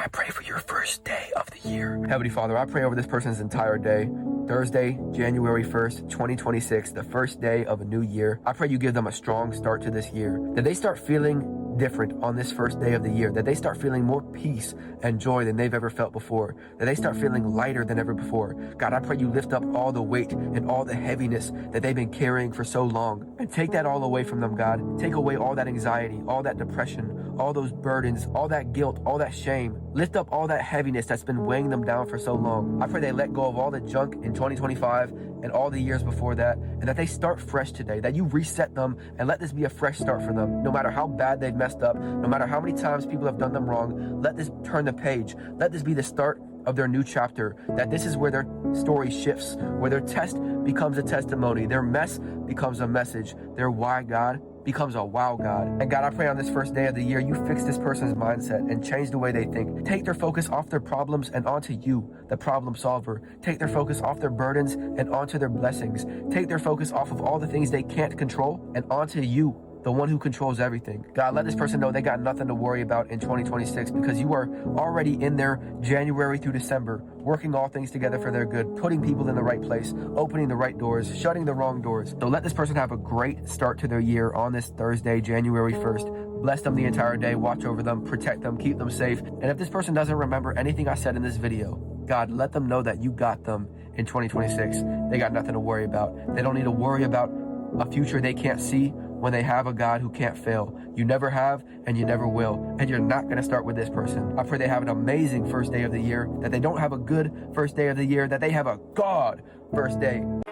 I pray for your first day of the year. Heavenly Father, I pray over this person's entire day. Thursday, January 1st, 2026, the first day of a new year. I pray you give them a strong start to this year, that they start feeling different on this first day of the year, that they start feeling more peace and joy than they've ever felt before, that they start feeling lighter than ever before. God, I pray you lift up all the weight and all the heaviness that they've been carrying for so long, and take that all away from them, God. Take away all that anxiety, all that depression, all those burdens, all that guilt, all that shame. Lift up all that heaviness that's been weighing them down for so long. I pray they let go of all the junk in 2025 and all the years before that, and that they start fresh today, that you reset them and let this be a fresh start for them. No matter how bad they've messed up, no matter how many times people have done them wrong, let this turn the page. Let this be the start of their new chapter, that this is where their story shifts, where their test becomes a testimony, their mess becomes a message, their why God becomes a wow God. And God, I pray on this first day of the year, you fix this person's mindset and change the way they think. Take their focus off their problems and onto you, the problem solver. Take their focus off their burdens and onto their blessings. Take their focus off of all the things they can't control and onto you, the one who controls everything. God, let this person know they got nothing to worry about in 2026, because you are already in there January through December, working all things together for their good, putting people in the right place, opening the right doors, shutting the wrong doors. So let this person have a great start to their year on this Thursday, January 1st. Bless them the entire day, watch over them, protect them, keep them safe. And if this person doesn't remember anything I said in this video, God, let them know that you got them in 2026. They got nothing to worry about. They don't need to worry about a future they can't see, when they have a God who can't fail. You never have, and you never will. And you're not going to start with this person. I pray they have an amazing first day of the year, that they don't have a good first day of the year, that they have a God first day. What?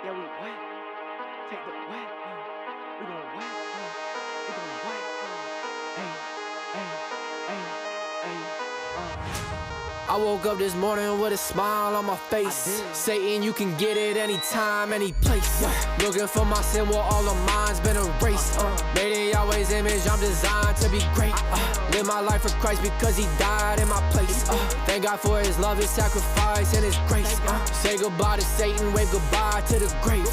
Yeah, we what? Take the what? We gonna what? We gonna what? I woke up this morning with a smile on my face. Satan, you can get it anytime, any place. Looking for my sin where all of mine's been erased. Made in Yahweh's image, I'm designed to be great. Live my life for Christ because he died in my place. Thank God for his love, his sacrifice, and his grace. Say goodbye to Satan, wave goodbye to the grave.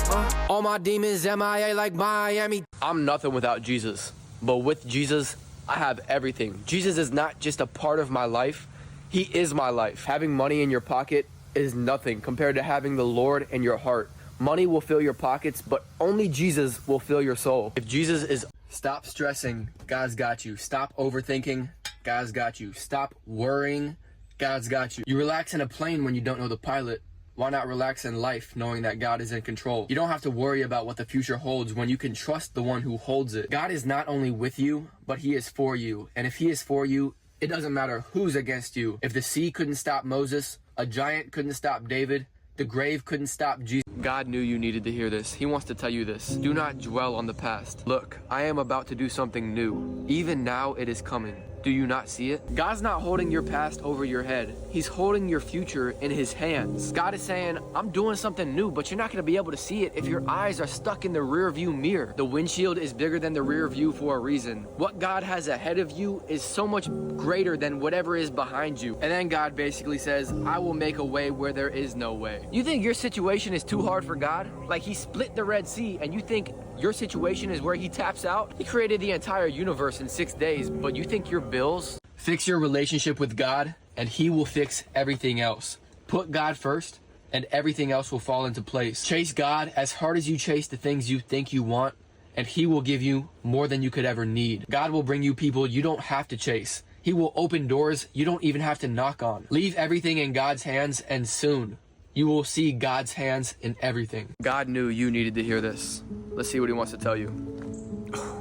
All my demons MIA like Miami. I'm nothing without Jesus, but with Jesus, I have everything. Jesus is not just a part of my life, he is my life. Having money in your pocket is nothing compared to having the Lord in your heart. Money will fill your pockets, but only Jesus will fill your soul. If Jesus is... Stop stressing, God's got you. Stop overthinking, God's got you. Stop worrying, God's got you. You relax in a plane when you don't know the pilot. Why not relax in life knowing that God is in control? You don't have to worry about what the future holds when you can trust the one who holds it. God is not only with you, but he is for you. And if he is for you, it doesn't matter who's against you. If the sea couldn't stop Moses, a giant couldn't stop David, the grave couldn't stop Jesus. God knew you needed to hear this. He wants to tell you this. Do not dwell on the past. Look, I am about to do something new. Even now it is coming. Do you not see it? God's not holding your past over your head. He's holding your future in his hands. God is saying, I'm doing something new, but you're not going to be able to see it if your eyes are stuck in the rear view mirror. The windshield is bigger than the rear view for a reason. What God has ahead of you is so much greater than whatever is behind you. And then God basically says, I will make a way where there is no way. You think your situation is too hard for God? Like he split the Red Sea and you think your situation is where he taps out? He created the entire universe in 6 days, but you think your bills? Fix your relationship with God and he will fix everything else. Put God first and everything else will fall into place. Chase God as hard as you chase the things you think you want, and he will give you more than you could ever need. God will bring you people you don't have to chase. He will open doors you don't even have to knock on. Leave everything in God's hands and soon you will see God's hands in everything. God knew you needed to hear this. Let's see what he wants to tell you.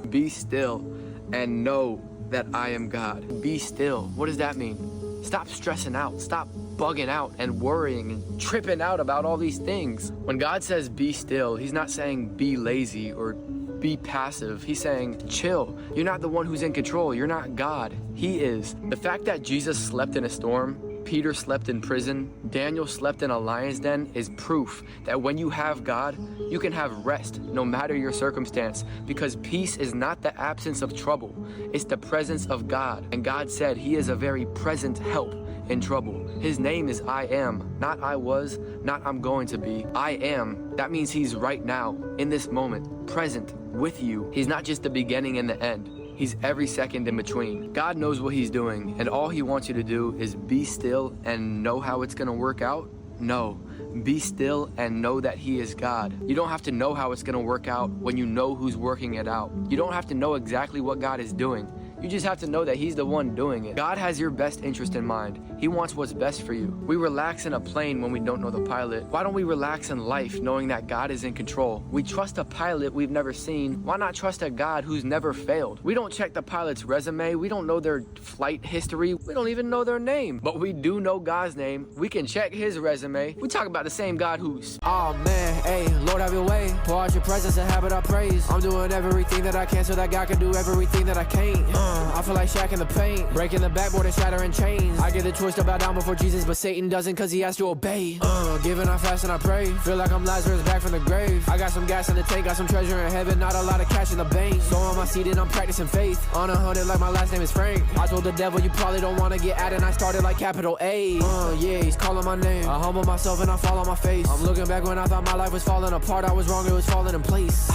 Be still and know that I am God. Be still. What does that mean? Stop stressing out. Stop bugging out and worrying and tripping out about all these things. When God says be still, he's not saying be lazy or be passive. He's saying chill. You're not the one who's in control. You're not God. He is. The fact that Jesus slept in a storm, Peter slept in prison, Daniel slept in a lion's den is proof that when you have God, you can have rest no matter your circumstance, because peace is not the absence of trouble, it's the presence of God. And God said he is a very present help in trouble. His name is I am, not I was, not I'm going to be. I am, that means he's right now, in this moment, present with you. He's not just the beginning and the end. He's every second in between. God knows what he's doing, and all he wants you to do is be still and know how it's gonna work out. No, be still and know that he is God. You don't have to know how it's gonna work out when you know who's working it out. You don't have to know exactly what God is doing. You just have to know that he's the one doing it. God has your best interest in mind. He wants what's best for you. We relax in a plane when we don't know the pilot. Why don't we relax in life knowing that God is in control? We trust a pilot we've never seen. Why not trust a God who's never failed? We don't check the pilot's resume. We don't know their flight history. We don't even know their name. But we do know God's name. We can check his resume. We talk about the same God who's... Oh man, hey, Lord have your way. Pour out your presence and habit our praise. I'm doing everything that I can so that God can do everything that I can't. I feel like Shaq in the paint, breaking the backboard and shattering chains. I get the choice to bow down before Jesus, but Satan doesn't cause he has to obey. Giving I fast and I pray. Feel like I'm Lazarus back from the grave. I got some gas in the tank, got some treasure in heaven, not a lot of cash in the bank. So on my seat and I'm practicing faith. On 100 like my last name is Frank. I told the devil you probably don't wanna get at it, and I started like capital A. Yeah, he's calling my name. I humble myself and I fall on my face. I'm looking back when I thought my life was falling apart. I was wrong, it was falling in place.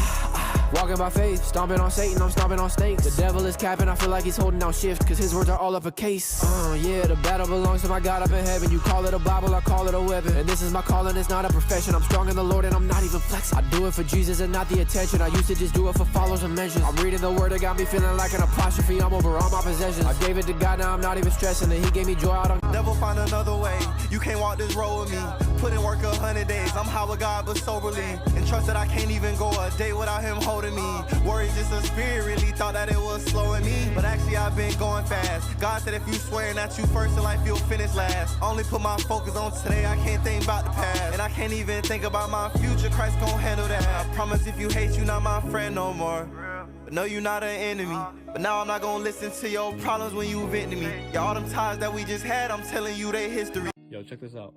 Walking by faith, stomping on Satan, I'm stomping on snakes. The devil is capping, I feel like he's holding down shift, cause his words are all uppercase. Yeah, the battle belongs to my God up in heaven. You call it a Bible, I call it a weapon. And this is my calling, it's not a profession. I'm strong in the Lord and I'm not even flexing. I do it for Jesus and not the attention. I used to just do it for followers and mentions. I'm reading the word, it got me feeling like an apostrophe. I'm over all my possessions. I gave it to God, now I'm not even stressing. And he gave me joy out of... Devil, find another way. You can't walk this road with me. Put in work 100 days. I'm high with God, but soberly. And trust that I can't even go a day without him holding me. Worry's just a spirit, really thought that it was slowing me. But actually, I've been going fast. God said if you swearing at you first in life, you'll finish last. Only put my focus on today, I can't think about the past. And I can't even think about my future, Christ gon' handle that. I promise if you hate, you not my friend no more. But no, you not an enemy. But now I'm not gonna listen to your problems when you vent to me. Yeah, all them ties that we just had, I'm telling you they history. Yo, check this out.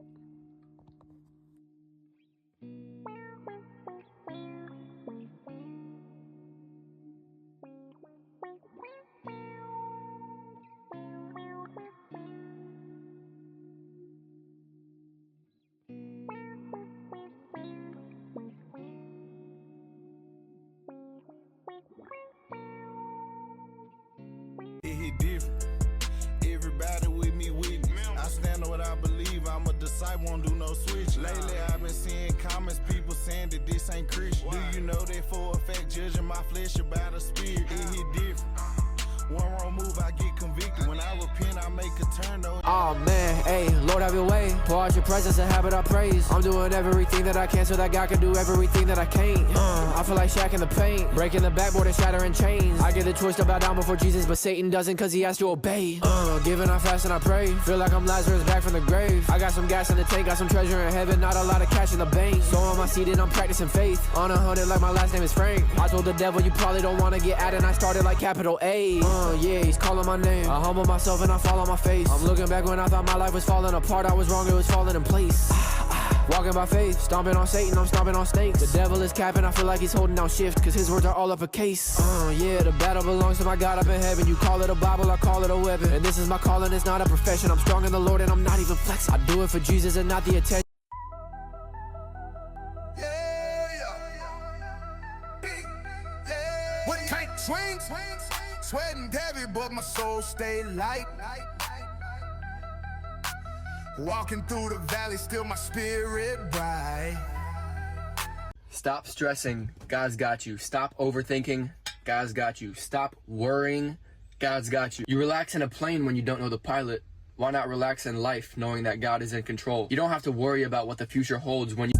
It hit different. Everybody with me witness. I stand on what I believe. I'm a disciple, won't do no switch. Lately I've been seeing comments, people saying that this ain't Christian. Do you know that for a fact, judging my flesh about a spirit? It hit different. One wrong move, I get convicted. When I repent, I make a turn though. Oh man, hey, Lord have your way. Pour out your presence and habit our praise. I'm doing everything that I can so that God can do everything that I can't. I feel like Shaq in the paint, breaking the backboard and shattering chains. I get the choice to bow down before Jesus, but Satan doesn't cause he has to obey. Giving I fast and I pray. Feel like I'm Lazarus back from the grave. I got some gas in the tank, got some treasure in heaven, not a lot of cash in the bank. So on my seat and I'm practicing faith. On 100 like my last name is Frank. I told the devil you probably don't wanna get at it, and I started like capital A. Yeah, he's calling my name. I humble myself and I fall on my face. I'm looking back when I thought my life was falling apart. I was wrong, it was falling in place. Walking by faith, stomping on Satan, I'm stomping on snakes. The devil is capping, I feel like he's holding down shift, cause his words are all uppercase. Yeah, the battle belongs to my God up in heaven. You call it a Bible, I call it a weapon. And this is my calling, it's not a profession. I'm strong in the Lord and I'm not even flexing. I do it for Jesus and not the attention. What can't swing? Sweating heavy, but my soul stay light. Walking through the valley, still my spirit bright. Stop stressing. God's got you. Stop overthinking. God's got you. Stop worrying. God's got you. You relax in a plane when you don't know the pilot. Why not relax in life knowing that God is in control? You don't have to worry about what the future holds when you...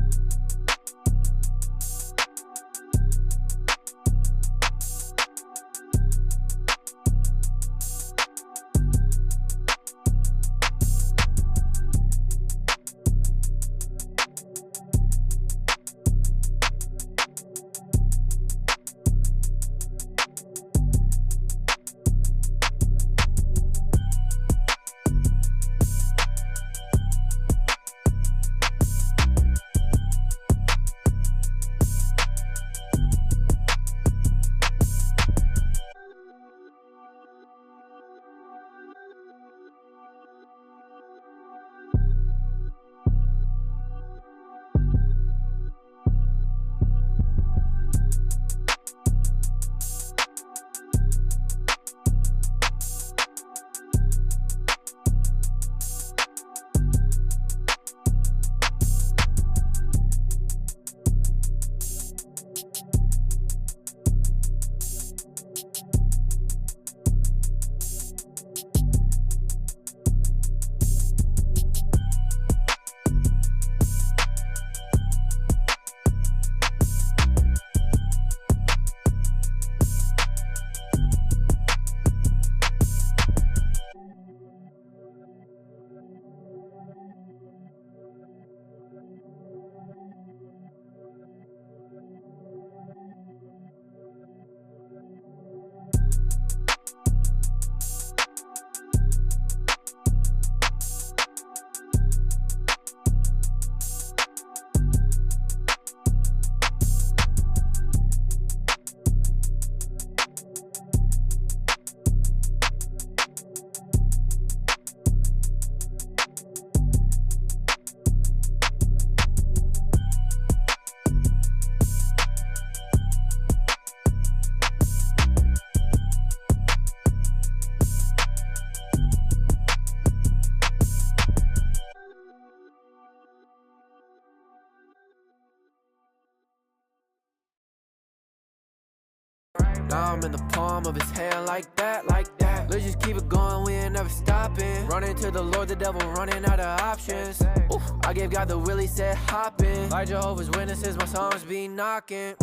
Now I'm in the palm of his hand like that, like that. Let's just keep it going, we ain't never stopping. Running to the Lord, the devil running out of options. Oof, I gave God the will, he said hop in. Like Jehovah's Witnesses, my songs be knocking.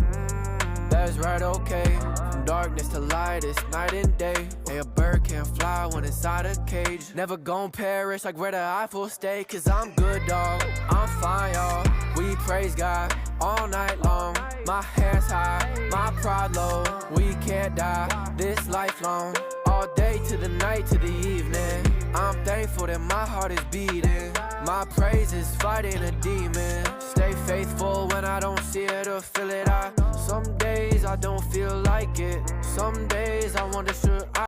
That's right, okay. From darkness to light, it's night and day. Hey, a bird can't fly when inside a cage. Never gon' perish like where the Eiffel stay. Cause I'm good, dog, I'm fine, y'all. We praise God all night long. My hands high, my pride low. We can't die this lifelong. All day to the night to the evening. I'm thankful that my heart is beating. My praise is fighting a demon. Stay faithful when I don't see it or feel it. Some days I don't feel like it. Some days I wonder should I.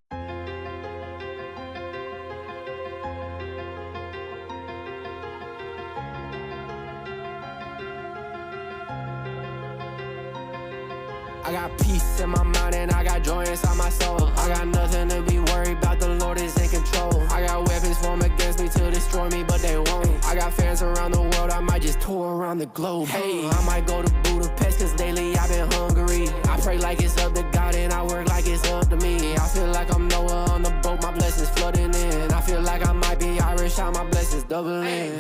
I got peace in my mind and I got joy inside my soul. I got nothing to be worried about, the Lord is in control. I got weapons formed against me to destroy me, but they won't. I got fans around the world, I might just tour around the globe. Hey, I might go to Budapest, cause lately I've been hungry. I pray like it's up to God and I work like it's up to me. I feel like I'm Noah on the boat, my blessings flooding in. I feel like I might be Irish, how my blessings doubling.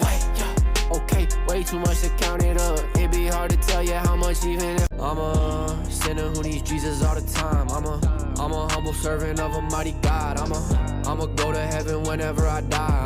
Okay, way too much to count it up. It'd be hard to tell you how much even if I'm a sinner who needs Jesus all the time. I'm a humble servant of a mighty God. I'ma go to heaven whenever I die.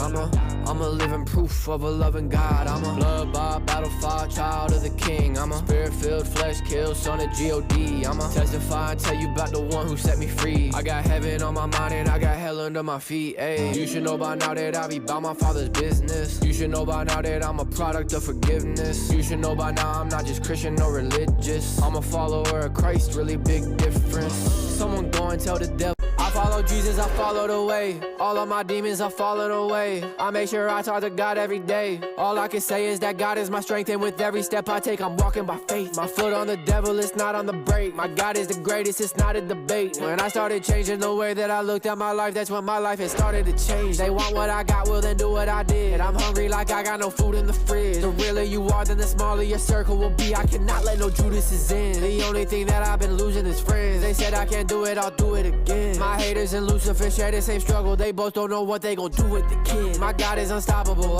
I'm a living proof of a loving God. I'm a blood-bought, battle-fought child of the King. I'm a spirit-filled, flesh-killed son of G.O.D. I'ma testify and tell you about the one who set me free. I got heaven on my mind and I got hell under my feet. Ayy, you should know by now that I be about my Father's business. You should know by now that I'm a product of forgiveness. You should know by now I'm not just Christian or religious. I'm a follower of Christ, really big difference. Someone go and tell the devil I follow Jesus, I follow the way. All of my demons are falling away. I make sure I talk to God every day. All I can say is that God is my strength, and with every step I take, I'm walking by faith. My foot on the devil, it's not on the brake. My God is the greatest, it's not a debate. When I started changing the way that I looked at my life, that's when my life has started to change. They want what I got, well then do what I did. I'm hungry like I got no food in the fridge. The realer you are, then the smaller your circle will be. I cannot let no Judases in. The only thing that I've been losing is friends. They said I can't do it, I'll do it again. My haters and Lucifer share the same struggle. They both don't know what they gon' do with the kid. My God is unstoppable.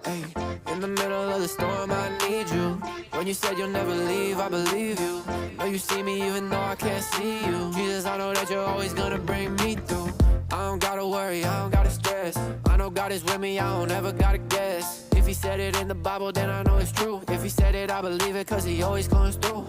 Hey, in the middle of the storm, I need you. When you said you'll never leave, I believe you. Know you see me even though I can't see you. Jesus, I know that you're always gonna bring me through. I don't gotta worry, I don't gotta stress. I know God is with me, I don't ever gotta guess. If he said it in the Bible, then I know it's true. If he said it, I believe it, cause he always comes through.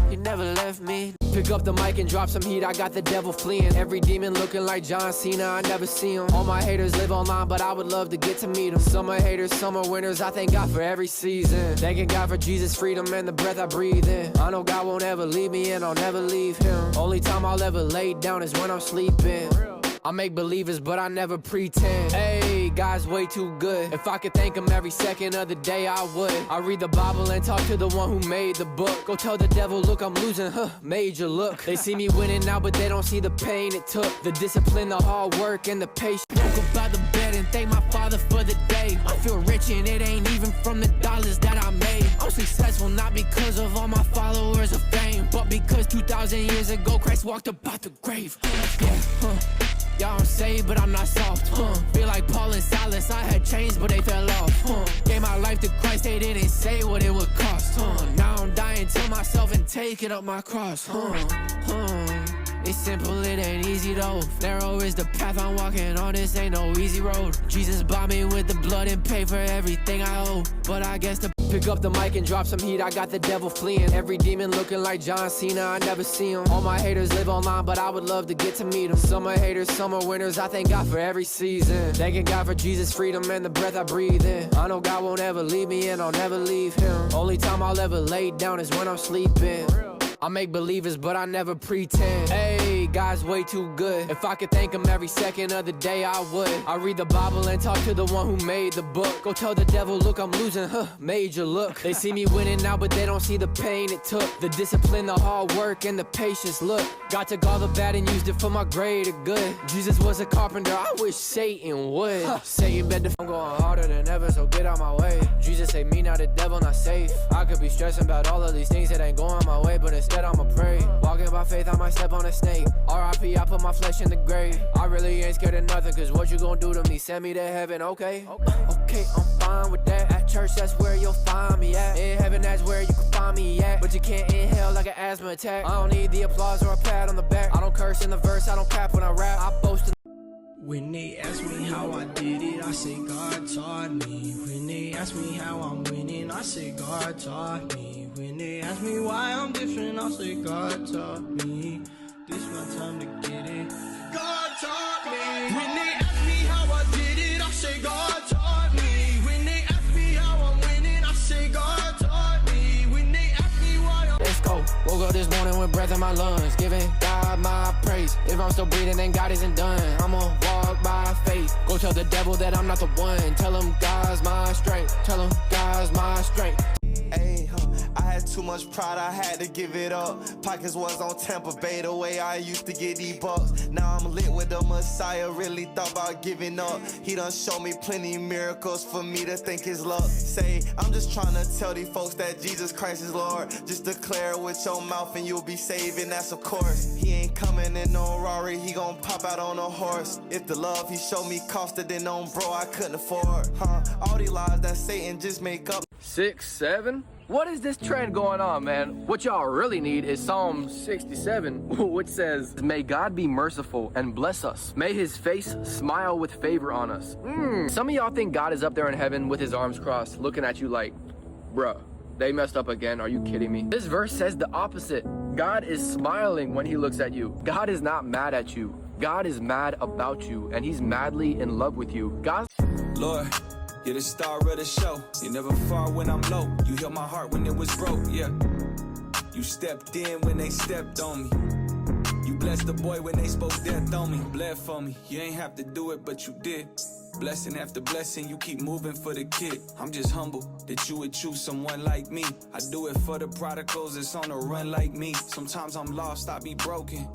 He never left me. Pick up the mic and drop some heat, I got the devil fleeing. Every demon looking like John Cena, I never see him. All my haters live online, but I would love to get to meet them. Some are haters, some are winners, I thank God for every season. Thanking God for Jesus' freedom and the breath I breathe in. I know God won't ever leave me and I'll never leave him. Only time I'll ever lay down is when I'm sleeping. I make believers, but I never pretend. Hey, God's way too good. If I could thank him every second of the day, I would. I read the Bible and talk to the one who made the book. Go tell the devil, look, I'm losing, major look. They see me winning now, but they don't see the pain it took. The discipline, the hard work, and the patience. Woke up by the bed and thank my Father for the day. I feel rich and it ain't even from the dollars that I made. I'm successful not because of all my followers of fame, but because 2,000 years ago, Christ walked up out the grave. Y'all I'm saved, but I'm not soft. Feel like Paul and Silas, I had chains, but they fell off. Gave my life to Christ, they didn't say what it would cost. Now I'm dying to myself and taking up my cross. It's simple, it ain't easy though. Narrow is the path I'm walking on, this ain't no easy road. Jesus bought me with the blood and paid for everything I owe. But I guess to pick up the mic and drop some heat, I got the devil fleeing. Every demon looking like John Cena, I never see him. All my haters live online, but I would love to get to meet them. Some are haters, some are winners, I thank God for every season. Thanking God for Jesus' freedom and the breath I breathe in. I know God won't ever leave me and I'll never leave him. Only time I'll ever lay down is when I'm sleeping. I make believers, but I never pretend. Hey, God's way too good. If I could thank him every second of the day, I would. I read the Bible and talk to the one who made the book. Go tell the devil, look, I'm losing, major look. They see me winning now, but they don't see the pain it took. The discipline, the hard work, and the patience. Look, God took all the bad and used it for my greater good. Jesus was a carpenter, I wish Satan would. Satan bet the I'm going harder than ever, so get out my way. Jesus say me, not the devil, not safe. I could be stressing about all of these things that ain't going my way, but instead I'ma pray. Walking by faith, I might step on a snake. R.I.P. I put my flesh in the grave. I really ain't scared of nothing, cause what you gonna do to me? Send me to heaven, okay? Okay, I'm fine with that. At church, that's where you'll find me at. In heaven, that's where you can find me at. But you can't inhale like an asthma attack. I don't need the applause or a pat on the back. I don't curse in the verse, I don't cap when I rap. I boast in. When they ask me how I did it, I say God taught me. When they ask me how I'm winning, I say God taught me. When they ask me why I'm different, I say God taught me. This my time to get it. God taught me. When they ask me how I did it, I say God taught me. When they ask me how I'm winning, I say God taught me. When they ask me why I'm Let's go. Woke up this morning with breath in my lungs, giving God my praise. If I'm still breathing, then God isn't done. I'ma walk by faith. Go tell the devil that I'm not the one. Tell him God's my strength. Tell him God's my strength. Ayy, I had too much pride, I had to give it up. Pockets was on Tampa Bay the way I used to get these bucks. Now I'm lit with the Messiah, really thought about giving up. He done showed me plenty miracles for me to think his luck. Say, I'm just trying to tell these folks that Jesus Christ is Lord. Just declare it with your mouth and you'll be saved, and that's of course. He ain't coming in no Rari, he gon' pop out on a horse. If the love he showed me costed, then on bro I couldn't afford. All these lies that Satan just make up. 6, 7? What is this trend going on, man? What y'all really need is Psalm 67, which says, may God be merciful and bless us. May his face smile with favor on us. Some of y'all think God is up there in heaven with his arms crossed, looking at you like, bruh, they messed up again. Are you kidding me? This verse says the opposite. God is smiling when he looks at you. God is not mad at you. God is mad about you, and he's madly in love with you. God, Lord, you're the star of the show. You're never far when I'm low. You healed my heart when it was broke, yeah. You stepped in when they stepped on me. You blessed the boy when they spoke death on me. Bled for me. You ain't have to do it, but you did. Blessing after blessing, you keep moving for the kid. I'm just humble that you would choose someone like me. I do it for the prodigals that's on a run like me. Sometimes I'm lost, I be broken.